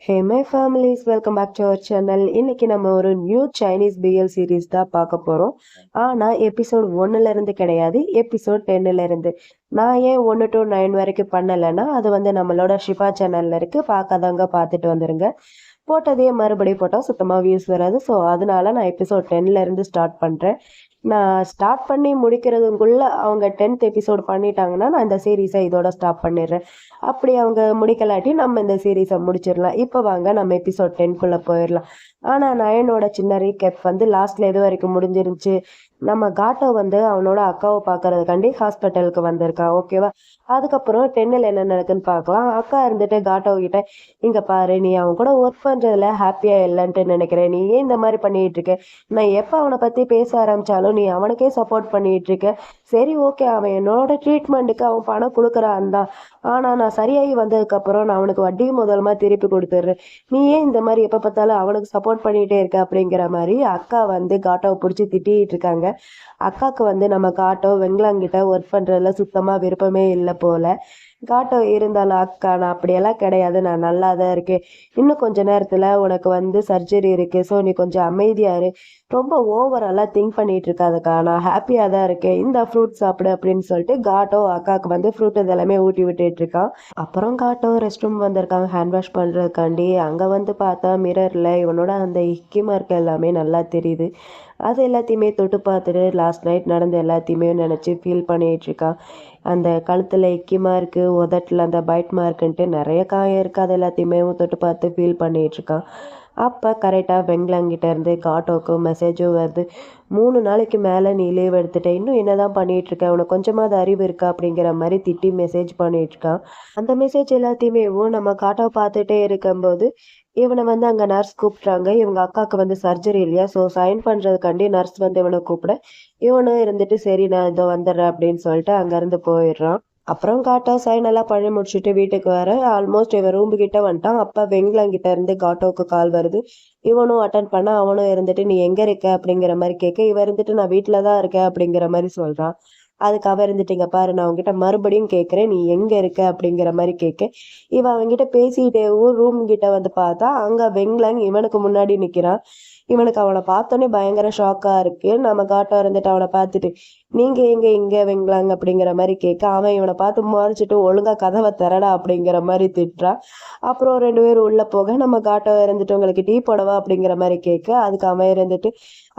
Hey my families welcome back to our channel. இன்னைக்கு நம்ம ஒரு நியூ சைனீஸ் பிஎல் சீரீஸ் தான் பார்க்க போகிறோம். ஆனால் எபிசோட் 1லேருந்து கிடையாது, எபிசோட் 10லேருந்து. நான் ஏன் 1 to 9 வரைக்கும் பண்ணலைன்னா அது வந்து நம்மளோட ஷிஃபா சேனலில் இருக்குது, பார்க்காதவங்க பார்த்துட்டு வந்துடுங்க. போட்டதையே மறுபடியும் போட்டால் சுத்தமாக வியூஸ் வராது. ஸோ அதனால நான் எபிசோட் 10லேருந்து ஸ்டார்ட் பண்ணுறேன். நான் ஸ்டார்ட் பண்ணி முடிக்கிறதுக்குள்ளே அவங்க 10th எபிசோட் பண்ணிட்டாங்கன்னா நான் இந்த சீரீஸை இதோட ஸ்டாப் பண்ணிடுறேன். அப்படி அவங்க முடிக்கலாட்டி நம்ம இந்த சீரீஸை முடிச்சிடலாம். இப்போ வாங்க நம்ம எபிசோட் 10க்குள்ளே போயிடலாம். ஆனால் நயனோட சின்ன ரீகேப் வந்து லாஸ்ட்ல எது வரைக்கும் முடிஞ்சிருந்துச்சு. நம்ம காட்டோ வந்து அவனோட அக்காவை பார்க்கறதுக்காண்டி ஹாஸ்பிட்டலுக்கு வந்திருக்கான், ஓகேவா. அதுக்கப்புறம் 10ல் என்ன நடக்குன்னு பார்க்கலாம். அக்கா இருந்துட்டு காட்டோ கிட்ட, இங்கே பாரு, நீ அவன் கூட ஒர்க் பண்ணுறதுல ஹாப்பியாக இல்லைன்ட்டு நினைக்கிறேன். நீ ஏன் இந்த மாதிரி பண்ணிகிட்டு இருக்க? நான் எப்போ அவனை பற்றி பேச ஆரம்பித்தாலும் நீ அவனுக்கே சப்போர்ட் பண்ணிகிட்டு இருக்க. சரி, ஓகே, அவன் என்னோட ட்ரீட்மெண்ட்டுக்கு அவன் பணம் கொடுக்குறான் தான். ஆனால் நான் சரியாகி வந்ததுக்கப்புறம் நான் அவனுக்கு வட்டி முதலமாக திருப்பி கொடுத்துட்றேன். நீ ஏன் இந்த மாதிரி எப்போ பார்த்தாலும் அவனுக்கு சப்போர்ட் பண்ணிகிட்டே இருக்க? அப்படிங்கிற மாதிரி அக்கா வந்து காட்டோவை பிடிச்சி திட்டிகிட்டு இருக்காங்க. அக்காவுக்கு வந்து நம்ம காட்டோ வெங்கலாங்கிட்ட ஒர்க் பண்ணுறதுல சுத்தமாக விருப்பமே இல்லை போல். காட்டோ இருந்தாலும், அக்கா நான் அப்படியெல்லாம் கிடையாது, நான் நல்லா தான் இருக்கேன். இன்னும் கொஞ்ச நேரத்தில் உனக்கு வந்து சர்ஜரி இருக்குது, ஸோ நீ கொஞ்சம் அமைதியாக இரு. ரொம்ப ஓவராலாக திங்க் பண்ணிகிட்டு இருக்காதுக்கா, நான் ஹாப்பியாக தான் இருக்கேன். இந்த ஃப்ரூட் சாப்பிடு அப்படின்னு சொல்லிட்டு காட்டோ அக்காவுக்கு வந்து ஃப்ரூட் இதெல்லாமே ஊட்டி விட்டுட்டு இருக்கான். அப்புறம் காட்டோ ரெஸ்ட் ரூம் வந்திருக்காங்க ஹேண்ட் வாஷ் பண்ணுறதுக்காண்டி. அங்கே வந்து பார்த்தா மிரரில் இவனோட அந்த இக்கி மார்க் எல்லாமே நல்லா தெரியுது. அது எல்லாத்தையுமே தொட்டு பார்த்துட்டு லாஸ்ட் நைட் நடந்த எல்லாத்தையுமே நினச்சி ஃபீல் பண்ணிகிட்ருக்கான். அந்த கழுத்தில் இக்கி மார்க்கு, உதட்டில் அந்த பைட் மார்க்குன்ட்டு நிறைய காயம் இருக்குது. அது எல்லாத்தையுமே தொட்டு பார்த்து ஃபீல் பண்ணிகிட்ருக்கான். அப்போ கரெக்டாக வெங்கலாங்கிட்ட இருந்து காட்டோவுக்கு மெசேஜும் வருது. 3 நாளைக்கு மேலே நீ லீவ் எடுத்துட்ட, இன்னும் என்ன தான் பண்ணிகிட்ருக்க, உனக்கு கொஞ்சமாவது அறிவு இருக்கா அப்படிங்கிற மாதிரி திட்டி மெசேஜ் பண்ணிகிட்ருக்கான். அந்த மெசேஜ் எல்லாத்தையுமே நம்ம காட்டோவை பார்த்துட்டே இருக்கும்போது இவனை வந்து அங்கே நர்ஸ் கூப்பிட்றாங்க. இவங்க அக்காவுக்கு வந்து சர்ஜரி இல்லையா, ஸோ சைன் பண்ணுறதுக்காண்டி நர்ஸ் வந்து இவனை கூப்பிட, இவனும் இருந்துட்டு சரி நான் இதோ வந்துடுறேன் அப்படின்னு சொல்லிட்டு அங்கேருந்து போயிடுறான். அப்புறம் காட்டோ சைன் எல்லாம் பண்ணி முடிச்சுட்டு வீட்டுக்கு வர ஆல்மோஸ்ட் இவன் ரூம் கிட்ட வந்துட்டான். அப்போ வெங்கலாங்கிட்ட இருந்து காட்டோவுக்கு கால் வருது. இவனும் அட்டன் பண்ண, அவனும் இருந்துட்டு நீ எங்கே இருக்க அப்படிங்கிற மாதிரி கேட்க, இவன் இருந்துட்டு நான் வீட்டில் தான் இருக்கேன் அப்படிங்கிற மாதிரி சொல்கிறான். அதுக்கு அவ இருந்துட்டீங்க பாரு, நான் அவங்ககிட்ட மறுபடியும் கேட்குறேன், நீ எங்கே இருக்க அப்படிங்கிற மாதிரி கேட்க, இவன் அவங்ககிட்ட பேசிக்கிட்டேவும் ரூம் கிட்ட வந்து பார்த்தா அங்கே வெங்லாங் இவனுக்கு முன்னாடி நிற்கிறான். இவனுக்கு அவனை பார்த்தோன்னே பயங்கர ஷாக்காக இருக்குது. நம்ம காட்டோ இருந்துட்டு அவனை பார்த்துட்டு நீங்கள் எங்கே இங்கே வெங்கலாங்க அப்படிங்கிற மாதிரி கேட்க, அவன் இவனை பார்த்து முறைச்சிட்டு ஒழுங்காக கதவை திறடா அப்படிங்கிற மாதிரி திட்டுறான். அப்புறம் 2 பேரும் உள்ளே போக நம்ம காட்டோ இருந்துட்டு உங்களுக்கு டீ போடவா அப்படிங்கிற மாதிரி கேட்க, அதுக்கு அவன் இருந்துட்டு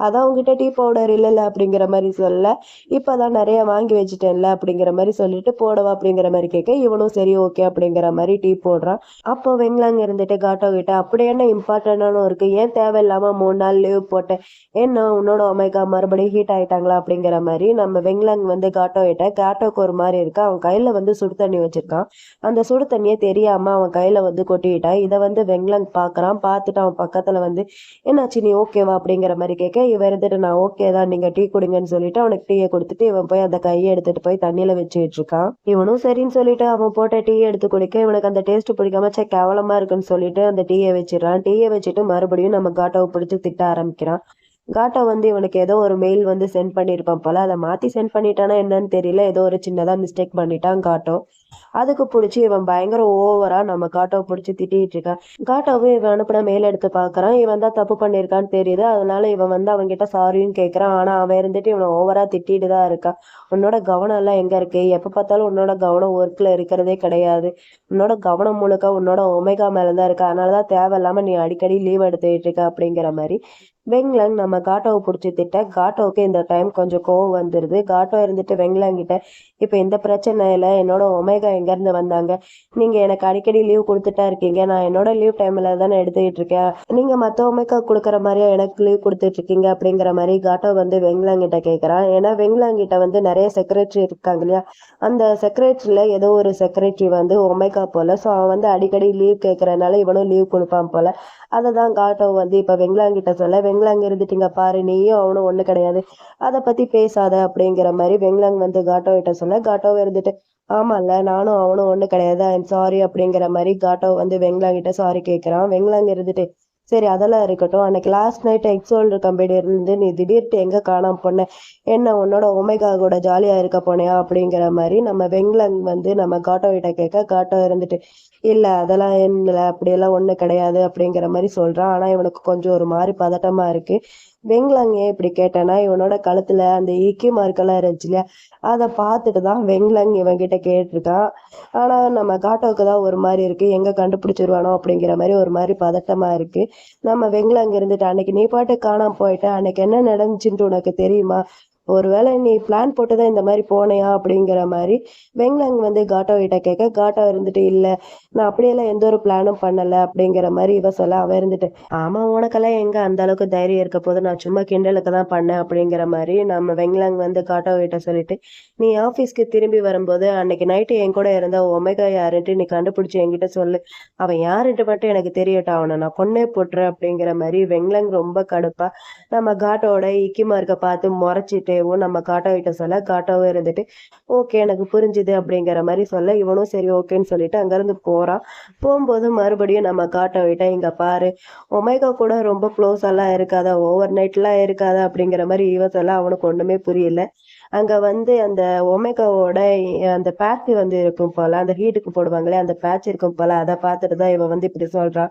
அதான் உங்ககிட்ட டீ பவுடர் இல்லைல்ல அப்படிங்கிற மாதிரி சொல்ல, இப்போ தான் நிறைய வாங்கி வச்சுட்டேன்ல அப்படிங்கிற மாதிரி சொல்லிட்டு போடவா அப்படிங்கிற மாதிரி கேட்க, இவனும் சரி ஓகே அப்படிங்கிற மாதிரி டீ போடுறான். அப்போ வெங்கலாங்க இருந்துட்டு காட்டோ கிட்ட அப்படி என்ன இம்பார்ட்டண்டானும் இருக்குது, ஏன் தேவையில்லாமல் 3 நாள் லீவ் போட்டேன், ஏன்னா உன்னோட ஒமேகா மறுபடியும் ஹீட் ஆகிட்டாங்களா அப்படிங்கிற மாதிரி நம்ம வெங்கலாங் வந்து காட்டோ கிட்ட, காட்டோக்கு ஒரு மாதிரி இருக்கு. அவன் கையில் வந்து சுடு தண்ணி வச்சிருக்கான். அந்த சுடு தண்ணியை தெரியாமல் அவன் கையில் வந்து கொட்டிக்கிட்டான். இதை வந்து வெங்கலாங் பார்க்குறான். பார்த்துட்டு அவன் பக்கத்தில் வந்து என்னாச்சு நீ ஓகேவா அப்படிங்கிற மாதிரி கேட்க, இவன் இருந்துட்டு நான் ஓகே தான், நீங்கள் டீ குடிங்கன்னு சொல்லிட்டு அவனுக்கு டீயை கொடுத்துட்டு இவன் போய் அந்த கையை எடுத்துட்டு போய் தண்ணியில் வச்சுட்டு இருக்கான். இவனும் சரின்னு சொல்லிட்டு அவன் போட்ட டீ எடுத்து குடிக்க, இவனுக்கு அந்த டேஸ்ட் பிடிக்காம கேவலமா இருக்குன்னு சொல்லிட்டு அந்த டீயை வச்சிடறான். டீயை வச்சுட்டு மறுபடியும் நம்ம காட்டோவை பிடிச்சி திட்ட ஆரம்பிக்கிறான். காட்டோ வந்து இவனுக்கு ஏதோ ஒரு மெயில் வந்து சென்ட் பண்ணியிருப்பான் போல, அதை மாற்றி சென்ட் பண்ணிட்டானா என்னன்னு தெரியல, ஏதோ ஒரு சின்னதாக மிஸ்டேக் பண்ணிட்டான் காட்டோ. அதுக்கு பிடிச்சி இவன் பயங்கர ஓவரா நம்ம காட்டோவை பிடிச்சி திட்டிகிட்டு இருக்கான். காட்டோவும் இவன் அனுப்பின மேல் எடுத்து பார்க்குறான். இவன் தான் தப்பு பண்ணியிருக்கான்னு தெரியுது. அதனால இவன் வந்து அவன்கிட்ட சாரியும் கேட்குறான். ஆனால் அவன் இருந்துட்டு இவனை ஓவரா திட்டிட்டு தான் இருக்கான். உன்னோட கவனம் எல்லாம் எங்கே இருக்கு? எப்போ பார்த்தாலும் உன்னோட கவனம் ஒர்க்கில் இருக்கிறதே கிடையாது. உன்னோட கவனம் முழுக்க உன்னோட ஒமேகா மேலே தான் இருக்கு. அதனால தான் தேவையில்லாமல் நீ அடிக்கடி லீவ் எடுத்துக்கிட்டு இருக்க அப்படிங்கிற மாதிரி வெங்லாங் நம்ம காட்டோவை பிடிச்சி திட்ட, காட்டோவுக்கு இந்த டைம் கொஞ்சம் கோவம் வந்துடுது. காட்டோ இருந்துட்டு வெங்லாங்கிட்ட இப்போ இந்த பிரச்சனையில் என்னோட ஒமேகா எங்கேருந்து வந்தாங்க? நீங்கள் எனக்கு அடிக்கடி லீவ் கொடுத்துட்டா இருக்கீங்க. நான் என்னோட லீவ் டைமில் தானே எடுத்துக்கிட்டு இருக்கேன். நீங்கள் மற்ற ஒமேகா கொடுக்குற மாதிரியா எனக்கு லீவ் கொடுத்துட்ருக்கீங்க அப்படிங்கிற மாதிரி காட்டோ வந்து வெங்லாங்கிட்ட கேட்குறான். ஏன்னா வெங்லாங்கிட்ட வந்து நிறைய செக்ரட்டரி இருக்காங்க இல்லையா, அந்த செக்ரட்டரியில் ஏதோ ஒரு செக்ரட்டரி வந்து ஒமேகா போல். ஸோ அவன் வந்து அடிக்கடி லீவ் கேட்குறதுனால இவனும் லீவ் கொடுப்பான் போல். அதை தான் காட்டோ வந்து இப்போ வெங்கலாங்கிட்ட சொல்ல, வெங்கலாங் இருந்துட்டீங்க பாரு, நீயும் அவனும் ஒன்று கிடையாது, அதை பற்றி பேசாத அப்படிங்கிற மாதிரி வெங்கலாங் வந்து காட்டோ கிட்ட சொல்ல, காட்டோவை இருந்துட்டு ஆமாம்ல, நானும் அவனும் ஒன்று கிடையாது, ஐம் சாரி அப்படிங்கிற மாதிரி காட்டோ வந்து வெங்கலாங்கிட்ட சாரி கேட்குறான். வெங்கலாங் இருந்துட்டு சரி அதெல்லாம் இருக்கட்டும். அன்னைக்கு லாஸ்ட் நைட் எக்ஸோல்டர் கம்பெனில இருந்து நீ திடீர்னு எங்க காணாம போன? என்ன உன்னோட ஒமேகா கூட ஜாலியா இருக்க போனியா? அப்படிங்கிற மாரி நம்ம வெங்லங் வந்து நம்ம காட்டோ கிட்ட கேட்க, காட்டோ இருந்துட்டு, இல்ல அதெல்லாம் இல்ல, அப்படியெல்லாம் ஒண்ணும் கிடையாது அப்படிங்கிற மாரி சொல்றான். ஆனா இவனுக்கு கொஞ்சம் ஒரு மாரி பதட்டமா இருக்கு. வெங்லாங் ஏன் இப்படி கேட்டேன்னா, இவனோட கழுத்துல அந்த இக்கி மார்க்கெல்லாம் இருந்துச்சு இல்லையா? அத பார்த்துட்டு தான் வெங்லாங் இவன்கிட்ட கேட்டிருக்கான். ஆனா நம்ம காட்டோவுக்கு தான் ஒரு மாரி இருக்கு. எங்க கண்டுபிடிச்சிருவானோ அப்படிங்கிற மாரி ஒரு மாரி பதட்டமா இருக்கு. நம்ம வெங்லாங் இருந்துட்டு, அன்னைக்கு நீ பாட்டுக்கு காணாம போயிட்ட. அன்னைக்கு என்ன நடந்துச்சுன்ட்டு உனக்கு தெரியுமா? ஒருவேளை நீ பிளான் போட்டு தான் இந்த மாரி போனியா? அப்படிங்கிற மாரி வெங்லாங் வந்து காட்டோ கிட்ட கேட்க, காட்டோ இருந்துட்டு, இல்ல நான் அப்படியெல்லாம் எந்த ஒரு பிளானும் பண்ணல அப்படிங்கிற மாரி இவ சொல்ல, அவன் இருந்துட்டு, ஆமா உனக்கெல்லாம் எங்க அந்த அளவுக்கு தைரியம் இருக்க போது, நான் சும்மா கிண்டலுக்கு தான் பண்ணேன் அப்படிங்கிற மாரி நம்ம வெங்லாங் வந்து காட்டோ கிட்ட சொல்லிட்டு, நீ ஆஃபீஸ்க்கு திரும்பி வரும்போது அன்னைக்கு நைட்டு என் கூட இருந்த ஒமேகா யாருன்ட்டு நீ கண்டுபிடிச்சு என்கிட்ட சொல்லு. அவன் யாருன்ட்டு மட்டும் எனக்கு தெரியட்டும். அவன நான் கொன்னே போட்டுறேன் அப்படிங்கிற மாரி வெங்லாங் ரொம்ப கடுப்பா நம்ம காட்டோவோட இக்கி மார்க்க பார்த்து முறைச்சிட்டேவும் நம்ம காட்டோ கிட்ட சொல்ல, காட்டோவும் இருந்துட்டு, ஓகே எனக்கு புரிஞ்சுது அப்படிங்கிற மாரி சொல்ல, இவனும் சரி ஓகேன்னு சொல்லிட்டு அங்கேருந்து போறான். போம்போது மறுபடியும் நம்ம காட்டோ கிட்ட, இங்க பாரு ஒமேகா கூட ரொம்ப க்ளோஸ் எல்லாம் இருக்காத, ஓவர் நைட்லாம் இருக்காத அப்படிங்கிற மாரி இவ சொல்ல, அவனுக்கு ஒண்ணுமே புரியல. அங்க வந்து அந்த ஒமேகாவோட அந்த பேட்ச் வந்து இருக்கும் போல. அந்த ஹீட்டுக்கு போடுவாங்களே அந்த பேட்ச் இருக்கும் போல. அத பார்த்துட்டு தான் இவ வந்து இப்படி சொல்றா.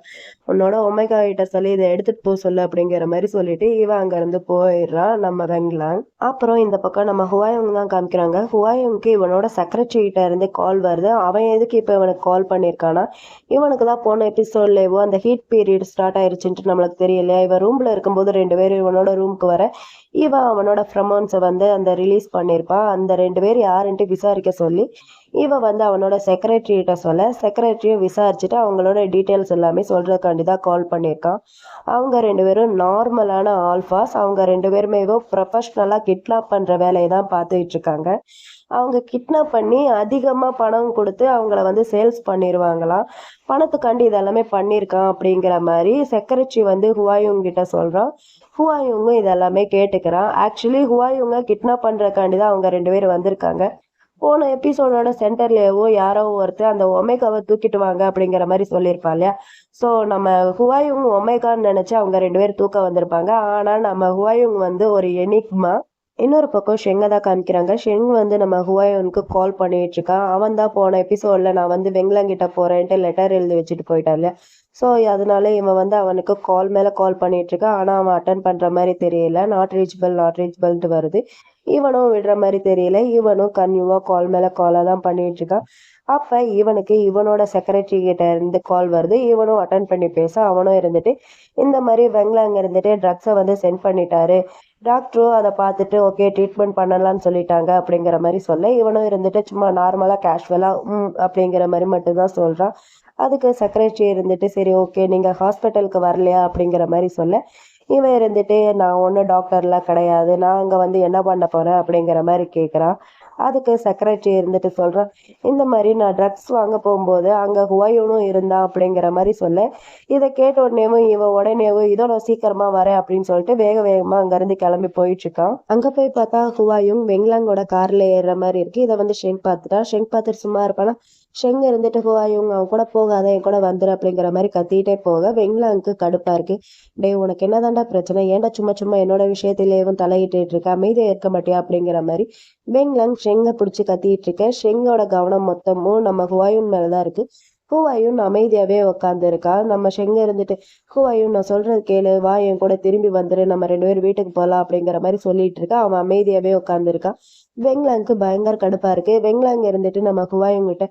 உன்னோட ஒமேகா கிட்ட சொல்லி இத எடுத்துட்டு போ சொல்லு அப்படிங்கிற மாரி சொல்லிட்டு இவ அங்க இருந்து போயிடுறா நம்ம வெங்லாங். அப்புறம் இந்த பக்கம் நம்ம ஹுவாயூங் தான் காமிக்கிறாங்க. ஹுவாயூங்க்கு இவனோட செக்ரட்டரி கிட்ட இருந்து கால் வருது. அவன் எதுக்கு இப்ப இவனுக்கு கால் பண்ணியிருக்கான்னா, இவனுக்கு தான் போன எபிசோட்லயோ அந்த ஹீட் பீரியட் ஸ்டார்ட் ஆயிருச்சுன்ட்டு நம்மளுக்கு தெரியலையா? இவன் ரூம்ல இருக்கும்போது 2 பேரும் இவனோட ரூமுக்கு வர, இவன் அவனோட ஃப்ரெமோன்ஸ வந்து அந்த ரிலீஸ் பண்ணியிருப்பான். அந்த 2 பேர் யாருன்ட்டு விசாரிக்க சொல்லி, இவன் வந்து அவனோட செக்ரட்டரி கிட்ட சொல்ல, செக்ரட்டரியும் விசாரிச்சுட்டு அவங்களோட டீட்டெயில்ஸ் எல்லாமே சொல்றதுக்காண்டி தான் கால் பண்ணியிருக்கான். அவங்க 2 பேரும் நார்மலான ஆல்ஃபாஸ். அவங்க 2 பேருமே ப்ரொஃபஷ்னலா கிட்னாப் பண்ற வேலைய தான் பார்த்துக்கிட்டு இருக்காங்க. அவங்க கிட்னாப் பண்ணி அதிகமா பணம் குடுத்து அவங்கள வந்து சேல்ஸ் பண்ணிருவாங்களாம். பணத்துக்காண்டி இதெல்லாமே பண்ணியிருக்கான் அப்படிங்கிற மாரி செக்ரட்டரி வந்து ஹுவாயூங் கிட்ட சொல்றான். ஹுவாயூங்கும் இதெல்லாமே கேட்டுக்கிறான். ஆக்சுவலி ஹுவாயூங்க கிட்னாப் பண்றதுக்காண்டி தான் அவங்க 2 பேரும் வந்திருக்காங்க. போன எபிசோடோட சென்டர்லயேவோ யாரோ ஒருத்தர் அந்த ஒமேகாவ தூக்கிட்டு வாங்க அப்படிங்கிற மாரி சொல்லியிருப்பான் இல்லையா? ஸோ நம்ம ஹுவாயூங் ஒமேகான்னு நெனச்சு அவங்க 2 பேரும் தூக்க வந்திருப்பாங்க. ஆனா நம்ம ஹுவாயூங் வந்து ஒரு எனிக்மா. இன்னொரு பக்கம் ஷெங்க தான் காமிக்கிறாங்க. ஷெங் வந்து நம்ம ஹுவாயூனுக்கு கால் பண்ணிட்டு இருக்கான். அவன் தான் போன எபிசோட்ல நான் வந்து வெங்லாங்கிட்ட போறேன்ட்டு லெட்டர் எழுதி வச்சுட்டு போயிட்டான் இல்லையா? ஸோ அதனால இவன் வந்து அவனுக்கு கால் மேல கால் பண்ணிட்டு இருக்கான். ஆனா அவன் அட்டெண்ட் பண்ற மாரி தெரியல. நாட் ரீச்சபிள், நாட் ரீச்சபிள்ன்ட்டு வருது. இவனும் விடுற மாரி தெரியல. இவனும் கன்டினியூவா கால் மேல காலா தான் பண்ணிட்டு இருக்கான். அப்ப இவனுக்கு இவனோட செக்ரட்டரி கிட்ட இருந்து கால் வருது. இவனும் அட்டெண்ட் பண்ணி பேச, அவனும் இருந்துட்டு இந்த மாரி வெங்லாங் இருந்துட்டு ட்ரக்ஸ வந்து சென்ட் பண்ணிட்டாரு. டாக்டரும் அத பார்த்துட்டு ஓகே ட்ரீட்மெண்ட் பண்ணலாம்னு சொல்லிட்டாங்க அப்படிங்கிற மாரி சொல்ல, இவனும் இருந்துட்டு சும்மா நார்மலா கேஷுவலா அப்படிங்கிற மாரி மட்டும் தான் சொல்றான். அதுக்கு செக்ரட்டரி இருந்துட்டு சரி ஓகே நீங்க ஹாஸ்பிட்டலுக்கு வரலையா அப்படிங்கிற மாரி சொல்ல, இவன் இருந்துட்டு நான் ஒன்றும் டாக்டர்லாம் கிடையாது. நான் அங்க வந்து என்ன பண்ண போறேன் அப்படிங்கிற மாரி கேட்குறான். அதுக்கு செக்ரட்டரி இருந்துட்டு சொல்றான், இந்த மாரி நான் ட்ரக்ஸ் வாங்க போகும்போது அங்க ஹுவாயூனும் இருந்தான் அப்படிங்கிற மாரி சொல்ல, இத கேட்ட உடனேவும் இவன் உடனேவும் இதோ நான் சீக்கிரமா வரேன் அப்படின்னு சொல்லிட்டு வேக வேகமா அங்கிருந்து கிளம்பி போயிட்டு இருக்கான். அங்க போய் பார்த்தா ஹுவாயூங் வெங்லாங்கோட கார்ல ஏறுற மாரி இருக்கு. இதை வந்து ஷெங் பார்த்துட்டா. ஷெங் பார்த்துட்டு சும்மா இருப்பானா, ஷெங் இருந்துட்டு ஹுவாயூங் அவன் கூட போகாத, என் கூட வந்துரு அப்படிங்கிற மாரி கத்திட்டே போக வெங்லாங்க்கு கடுப்பா இருக்கு. டேய் உனக்கு என்னதான்டா பிரச்சனை? ஏன்டா சும்மா சும்மா என்னோட விஷயத்திலேயும் தலையிட்டுட்டு இருக்க? அமைதியா இருக்க மாட்டியா? அப்படிங்கிற மாரி வெங்லாங் ஷெங்க பிடிச்சு கத்திட்டு இருக்க. ஷெங்கோட கவனம் மொத்தமும் நம்ம ஹுவாயூன் மேலதான் இருக்கு. ஹுவாயூன் அமைதியாவே உட்கார்ந்து இருக்கா. நம்ம ஷெங்க இருந்துட்டு, ஹுவாயூன் நான் சொல்றது கேளு, வா என் கூட திரும்பி வந்துரு, நம்ம 2 பேரும் வீட்டுக்கு போலாம் அப்படிங்கிற மாதிரி சொல்லிட்டு இருக்கா. அவன் அமைதியாவே உட்கார்ந்து இருக்கான். வெங்லாங்க்கு பயங்கர கடுப்பா இருக்கு. வெங்லாங் இருந்துட்டு நம்ம ஹுவாயூன் கிட்ட,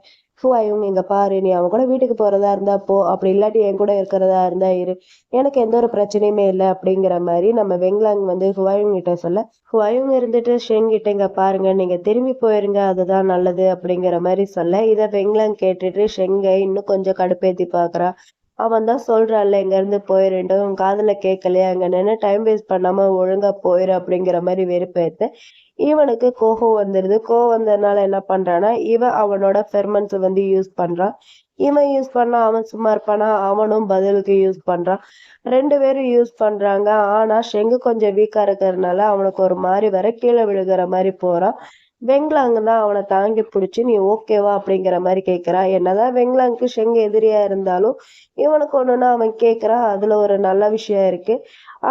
ஹுவாயூன் இங்க பாரு, நீ அவன் கூட வீட்டுக்கு போறதா இருந்தா போ, அப்படி இல்லாட்டி என் கூட இருக்கிறதா இருந்தா இரு, எனக்கு எந்த ஒரு பிரச்சனையுமே இல்லை அப்படிங்கிற மாதிரி நம்ம வெங்லாங் வந்து ஹுவாயூன் கிட்ட சொல்ல, ஹுவாயூன் இருந்துட்டு ஷெங் கிட்ட இங்க பாருங்க, நீங்க திரும்பி போயிருங்க, அதுதான் நல்லது அப்படிங்கிற மாதிரி சொல்ல, இதை வெங்லாங் கேட்டுட்டு ஷெங்கை இன்னும் கொஞ்சம் கடுப்பேத்தி பாக்குறா. அவன் தான் சொல்றான்ல இங்க இருந்து போயிரு, உன் காதுல கேட்கலையா, அங்க நின்று டைம் வேஸ்ட் பண்ணாம ஒழுங்கா போயிரு அப்படிங்கிற மாதிரி வெறுப்பேத்து இவனுக்கு கோபம் வந்துடுது. கோவம் வந்ததுனால என்ன பண்றான்னா, இவன் அவனோட ஃபெர்மன்ஸ் வந்து யூஸ் பண்றான். இவன் யூஸ் பண்ணா அவன் சும்மா இருப்பானா? அவனும் பதிலுக்கு யூஸ் பண்றான். 2 பேரும் யூஸ் பண்றாங்க. ஆனா ஷெங்கு கொஞ்சம் வீக்கா இருக்கிறதுனால அவனுக்கு ஒரு மாதிரி வர கீழே விழுகிற மாதிரி போறான். வெங்லாங் தான் அவனை தாங்கி பிடிச்சி நீ ஓகேவா அப்படிங்கிற மாதிரி கேட்கிறான். என்னதான் வெங்லாங்க்கு ஷெங் எதிரியா இருந்தாலும் இவனுக்கு ஒண்ணுன்னா அவன் கேட்கறான். அதுல ஒரு நல்ல விஷயம் இருக்கு.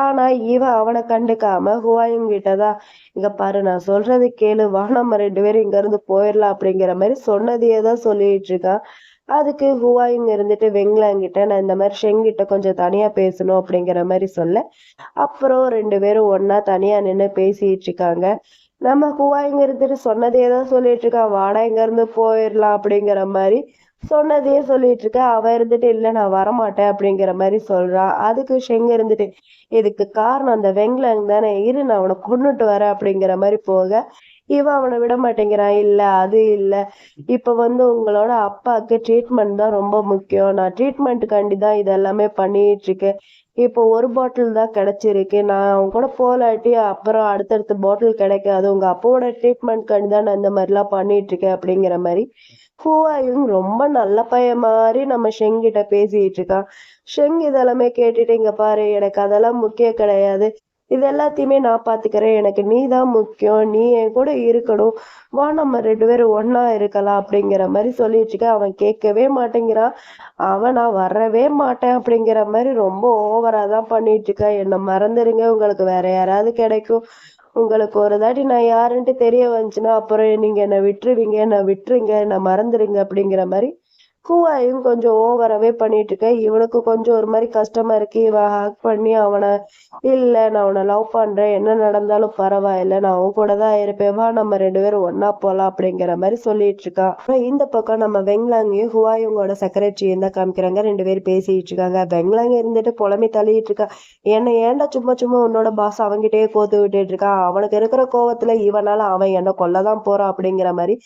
ஆனா இவன் அவனை கண்டுக்காம ஹுவாயும் கிட்டதான், இங்க பாரு நான் சொல்றது கேளு, வா நம்ம 2 பேரும் இங்க இருந்து போயிடலாம் அப்படிங்கிற மாதிரி சொன்னதையே தான் சொல்லிட்டு இருக்கான். அதுக்கு ஹுவாயும் இருந்துட்டு வெங்லாங் கிட்ட நான் இந்த மாதிரி ஷெங் கிட்ட கொஞ்சம் தனியா பேசணும் அப்படிங்கிற மாதிரி சொல்ல, அப்புறம் 2 பேரும் ஒண்ணா தனியா நின்னு பேசிட்டு இருக்காங்க. நம்ம ஹுவாயிங்க இருந்துட்டு சொன்னதே தான் சொல்லிட்டு இருக்கா, வாடா இங்க இருந்து போயிடலாம் அப்படிங்கிற மாதிரி சொன்னதையே சொல்லிட்டு இருக்கா. அவ இருந்துட்டு இல்ல நான் வரமாட்டேன் அப்படிங்கிற மாதிரி சொல்றா. அதுக்கு ஷெங் இருந்துட்டு இதுக்கு காரணம் அந்த வெங்லங் தானே, இரு நான் அவனை கொன்னுட்டு வரேன் அப்படிங்கிற மாதிரி போக, இவன் அவனை விட மாட்டேங்கிறான். இல்ல அது இல்ல, இப்ப உங்களோட அப்பாவுக்கு ட்ரீட்மெண்ட் தான் ரொம்ப முக்கியம், நான் ட்ரீட்மெண்ட்டுக்காண்டி தான் இதெல்லாமே பண்ணிட்டு இருக்கேன். இப்போ ஒரு பாட்டில் தான் கிடைச்சிருக்கு, நான் அவன் கூட போலாட்டி அப்புறம் அடுத்தடுத்த பாட்டில் கிடைக்காது, உங்க அப்பாவோட ட்ரீட்மெண்ட்காண்டி தான் நான் இந்த மாதிரிலாம் பண்ணிட்டு இருக்கேன் அப்படிங்கிற மாதிரி ஹூவாயும் ரொம்ப நல்ல பையன் மாதிரி நம்ம ஷெங் கிட்ட பேசிட்டு இருக்கான். ஷெங் இதெல்லாமே கேட்டுட்டு இங்க பாரு, எனக்கு அதெல்லாம் முக்கியம் கிடையாது, இது எல்லாத்தையுமே நான் பாத்துக்கிறேன், எனக்கு நீ தான் முக்கியம், நீ என் கூட இருக்கணும், வா நம்ம 2 பேரும் ஒண்ணா இருக்கலாம் அப்படிங்கிற மாதிரி சொல்லிட்டு இருக்க. அவன் கேட்கவே மாட்டேங்கிறான். அவன் நான் வரவே மாட்டேன் அப்படிங்கிற மாதிரி ரொம்ப ஓவரா தான் பண்ணிட்டு இருக்க. என்னை மறந்துடுங்க, உங்களுக்கு வேற யாராவது கிடைக்கும், உங்களுக்கு ஒரு தாட்டி நான் யாருன்ட்டு தெரிய வந்துச்சுன்னா அப்புறம் நீங்க என்னை விட்டுருவீங்க, என்னை விட்டுருங்க, என்னை மறந்துடுங்க அப்படிங்கிற மாதிரி ஹூவாயும் கொஞ்சம் ஓவராவே பண்ணிட்டு இருக்க. இவனுக்கு கொஞ்சம் ஒரு மாதிரி கஷ்டமா இருக்கு. இவன் ஹேக் பண்ணி அவனை, இல்ல நான் அவனை லவ் பண்றேன், என்ன நடந்தாலும் பரவாயில்ல, நான் அவன் கூட தான் இருப்பேன், வா நம்ம 2 பேரும் ஒண்ணா போலாம் அப்படிங்கிற மாதிரி சொல்லிட்டு இருக்கான். அப்புறம் இந்த பக்கம் நம்ம வெங்லாங்கையும் ஹுவாயுங்கோட செக்ரட்டரியும் தான் காமிக்கிறாங்க. 2 பேரும் பேசிட்டு இருக்காங்க. வெங்லாங் இருந்துட்டு புலம்பி தள்ளிட்டு இருக்கா, என்ன ஏன்டா சும்மா சும்மா உன்னோட பாஸ் அவன்கிட்டயே கோத்து விட்டுட்டு இருக்கான், அவனுக்கு இருக்கிற கோவத்துல இவனால அவன் என்ன கொல்லதான் போறான் அப்படிங்கிற மாதிரி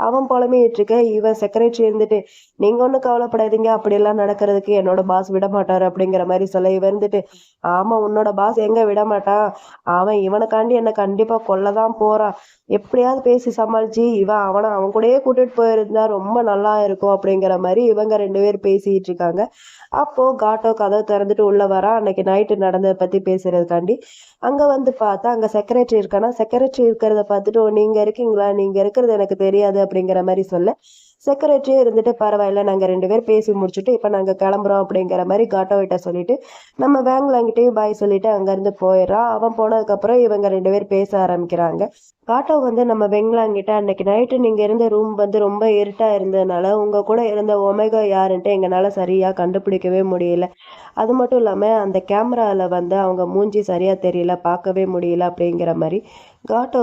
அவன் புலம்பிட்டு இருக்க. இவன் செக்ரட்டரி இருந்துட்டு நீங்க ஒண்ணும் கவலைப்படாதீங்க, அப்படியெல்லாம் நடக்கிறதுக்கு என்னோட பாஸ் விட மாட்டாரு அப்படிங்கிற மாதிரி சொல்ல, இவன் இருந்துட்டு ஆமா உன்னோட பாஸ் எங்க விட மாட்டான், அவன் இவனுக்காண்டி என்ன கண்டிப்பா கொல்லதான் போறான், எப்படியாவது பேசி சமாளிச்சு இவன் அவன் கூடயே கூட்டிட்டு போயிருந்தா ரொம்ப நல்லா இருக்கும் அப்படிங்கிற மாதிரி இவங்க 2 பேரும் பேசிட்டு இருக்காங்க. அப்போ காட்டோ கதவை திறந்துட்டு உள்ள வரா. அன்னைக்கு நைட்டு நடந்ததை பத்தி பேசுறதுக்காண்டி அங்க பார்த்தா அங்க செக்ரட்டரி இருக்கானா. செக்ரட்டரி இருக்கிறத பார்த்துட்டு, ஓ நீங்க இருக்கீங்களா, நீங்க இருக்கிறது எனக்கு தெரியாது அப்படிங்கிற மாதிரி சொல்ல, செக்ரட்டரியே இருந்துட்டு பரவாயில்ல நாங்க 2 பேரும் பேசி முடிச்சுட்டு இப்ப நாங்க கிளம்புறோம் அப்படிங்கிற மாதிரி காட்டோவிட்ட சொல்லிட்டு நம்ம வேங்லாங்கிட்டையும் பாய் சொல்லிட்டு அங்க இருந்து போயிடுறான். அவன் போனதுக்கு அப்புறம் இவங்க 2 பேரும் பேச ஆரம்பிக்கிறாங்க. காட்டோ நம்ம வெங்கலாங்கிட்ட அன்னைக்கு நைட்டு நீங்க இருந்த ரூம் ரொம்ப இருட்டா இருந்ததுனால உங்க கூட இருந்த ஒமேகா யாருன்ட்டு எங்களால சரியா கண்டுபிடிக்கவே முடியல, அது மட்டும் இல்லாம அந்த கேமரால அவங்க மூஞ்சி சரியா தெரியல, பார்க்கவே முடியல அப்படிங்கிற மாதிரி காட்டோ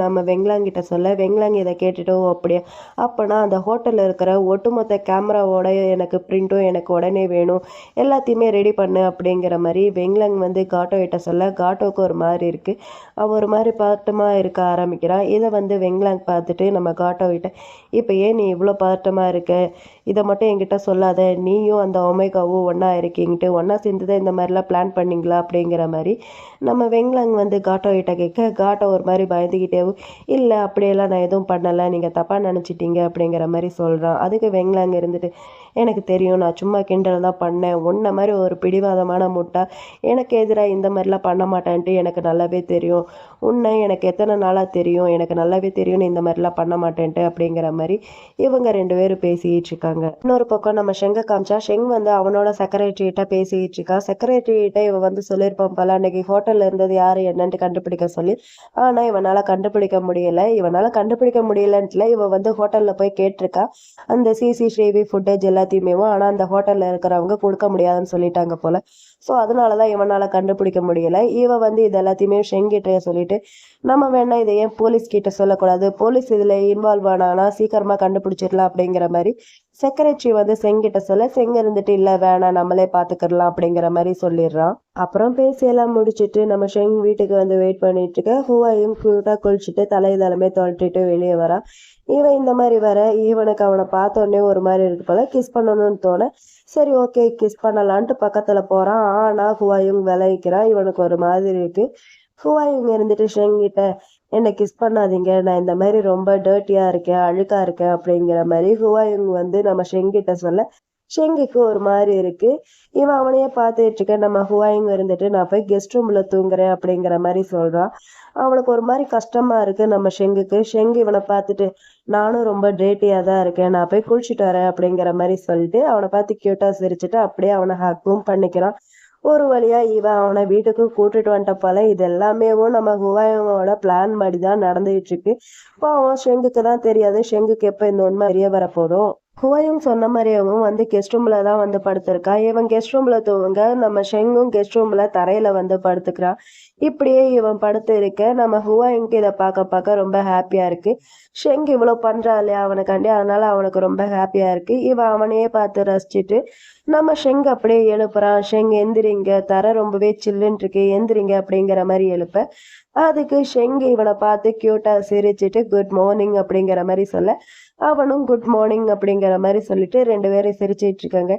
நம்ம வெங்கலாங்கிட்ட சொல்ல, வெங்கலாங் இதை கேட்டுட்டோ அப்படியே அப்பனா அந்த ஹோட்டல்ல இருக்கிற ஒட்டுமொத்த கேமராவோட எனக்கு பிரிண்ட்டும் எனக்கு உடனே வேணும், எல்லாத்தையுமே ரெடி பண்ணு அப்படிங்கிற மாதிரி வெங்லாங் காட்டோ கிட்ட சொல்ல, காட்டோவுக்கு ஒரு மாதிரி இருக்கு. அவ ஒரு மாதிரி பதட்டமா இருக்க ஆரம்பிக்கிறான். இதை வெங்லாங் பார்த்துட்டு நம்ம காட்டோ கிட்ட இப்போ ஏன் நீ இவ்வளோ பதட்டமா இருக்க, இதை மட்டும் என்கிட்ட சொல்லாத, நீயும் அந்த ஒமேகாவும் ஒன்றா இருக்கீங்கட்டு ஒன்றா சேர்ந்து தான் இந்த மாதிரிலாம் பிளான் பண்ணீங்களா அப்படிங்கிற மாதிரி நம்ம வெங்லாங் காட்டோ கிட்ட கேட்க, காட்டோ ஒரு மாதிரி பயந்துக்கிட்டே இல்லை அப்படியெல்லாம் நான் எதுவும் பண்ணலை, நீங்கள் தப்பாக நினச்சிட்டீங்க அப்படிங்கிற மாதிரி சொல்கிறான். அதுக்கு வெங்லாங் இருந்துட்டு எனக்கு தெரியும், நான் சும்மா கிண்டல் தான் பண்ணேன், உன்ன மாதிரி ஒரு பிடிவாதமான முட்டா எனக்கு எதிராக இந்த மாதிரிலாம் பண்ண மாட்டேன்ட்டு எனக்கு நல்லாவே தெரியும், உன்னை எனக்கு எத்தனை நாளாக தெரியும், எனக்கு நல்லாவே தெரியும் நீ இந்த மாதிரிலாம் பண்ண மாட்டேன்ட்டு அப்படிங்கிற மாதிரி இவங்க 2 பேரும் பேசிக்கிட்டு இருக்காங்க. இன்னொரு பக்கம் நம்ம ஷெங்கை காமிச்சா, ஷெங் அவனோட செக்ரட்டரிகிட்ட பேசிக்கிட்டு இருக்கா. செக்ரட்டரிகிட்ட இவன் சொல்லியிருப்பான் போல அன்னைக்கு ஹோட்டல்ல இருந்தது யாரு என்னன்ட்டு கண்டுபிடிக்க சொல்லி, ஆனா இவனால கண்டுபிடிக்க முடியல. இவனால கண்டுபிடிக்க முடியலன்ட்டுல இவ ஹோட்டல்ல போய் கேட்டிருக்கா அந்த சிசிடிவி ஃபுட்டேஜ் எல்லாத்தையுமே. ஆனா அந்த ஹோட்டல்ல இருக்கிறவங்க கொடுக்க முடியாதுன்னு சொல்லிட்டாங்க போல. ஸோ அதனாலதான் இவனால கண்டுபிடிக்க முடியல. இவ இது எல்லாத்தையுமே ஷெங்கிட்ட சொல்லிட்டு நம்ம வேணா இதை ஏன் போலீஸ் கிட்ட சொல்லக்கூடாது, போலீஸ் இதுல இன்வால்வ் ஆனா சீக்கிரமா கண்டுபிடிச்சிடலாம் அப்படிங்கிற மாதிரி செக்ரட்டரி செங்கிட்ட சொல்ல, செங்க இருந்துட்டு இல்ல வேணாம் நம்மளே பாத்துக்கலாம் அப்படிங்கிற மாதிரி சொல்லிடுறான். அப்புறம் பேசியெல்லாம் முடிச்சுட்டு நம்ம ஷெங் வீட்டுக்கு வெயிட் பண்ணிட்டு இருக்க. ஹூவாயும் கியூட்டா குளிச்சுட்டு தலைதளமே தொலைச்சிட்டு வெளியே வரா. இவன் இந்த மாதிரி வர இவனுக்கு அவனை பார்த்தோன்னே ஒரு மாதிரி இருக்கு போல, கிஸ் பண்ணணும்னு தோண சரி ஓகே கிஸ் பண்ணலான்ட்டு பக்கத்துல போறான். ஆனா ஹுவாயுங் விளைவிக்கிறான். இவனுக்கு ஒரு மாதிரி இருக்கு. ஹுவாயுங் இருந்துட்டு ஷெங் கிட்ட என்னை கிஸ் பண்ணாதீங்க, நான் இந்த மாதிரி ரொம்ப டர்ட்டியா இருக்கேன், அழுக்கா இருக்கேன் அப்படிங்கிற மாதிரி ஹுவாயுங் நம்ம ஷெங் கிட்ட சொல்ல, ஷெங்குக்கு ஒரு மாதிரி இருக்கு. இவன் அவனையே பார்த்துட்டு இருக்க. நம்ம ஹுவாயிங் இருந்துட்டு நான் போய் கெஸ்ட் ரூம்ல தூங்குறேன் அப்படிங்கிற மாதிரி சொல்றான். அவனுக்கு ஒரு மாதிரி கஷ்டமா இருக்கு நம்ம ஷெங்குக்கு. ஷெங்கு இவனை பார்த்துட்டு நானும் ரொம்ப டேட்டியா தான் இருக்கேன், நான் போய் குளிச்சுட்டு வரேன் அப்படிங்கிற மாதிரி சொல்லிட்டு அவனை பார்த்து கியூட்டா சிரிச்சுட்டு அப்படியே அவனை ஹக்கும் பண்ணிக்கிறான். ஒரு வழியா இவன் அவனை வீட்டுக்கு கூட்டிட்டு வந்துட்ட போல. இது எல்லாமேவும் நம்ம ஹுவாயோட பிளான் மாதிரிதான் நடந்துகிட்டு இருக்கு. பாவம் ஷெங்குக்கு தான் தெரியாது ஷெங்குக்கு எப்ப இந்த உண்மை தெரிய வரப்போதும். ஹுவாயும் சொன்ன மாதிரியும் வந்து கெஸ்ட் ரூம்ல தான் வந்து படுத்திருக்கா. இவன் கெஸ்ட் ரூம்ல தூங்க நம்ம ஷெங்கும் கெஸ்ட் ரூம்ல தரையில வந்து படுத்துக்கிறான். இப்படியே இவன் படுத்து இருக்க நம்ம ஹுவாயுங்க்கு இதை பார்க்க பார்க்க ரொம்ப ஹாப்பியா இருக்கு. ஷெங் இவ்வளவு பண்றா இல்லையா அவனுக்காண்டி, அதனால அவனுக்கு ரொம்ப ஹாப்பியா இருக்கு. இவன் அவனையே பார்த்து ரசிச்சுட்டு நம்ம ஷெங் அப்படியே எழுப்புறான். ஷெங் எந்திரிங்க, தரை ரொம்பவே சில்லுன்னு இருக்கு, எந்திரிங்க அப்படிங்கிற மாதிரி எழுப்ப அதுக்கு ஷெங் இவனை பார்த்து கியூட்டா சிரிச்சுட்டு குட் மார்னிங் அப்படிங்கிற மாதிரி சொல்ல அவனும் குட் மார்னிங் அப்படிங்கிற மாதிரி சொல்லிட்டு 2 பேரும் சிரிச்சிட்டு இருக்காங்க.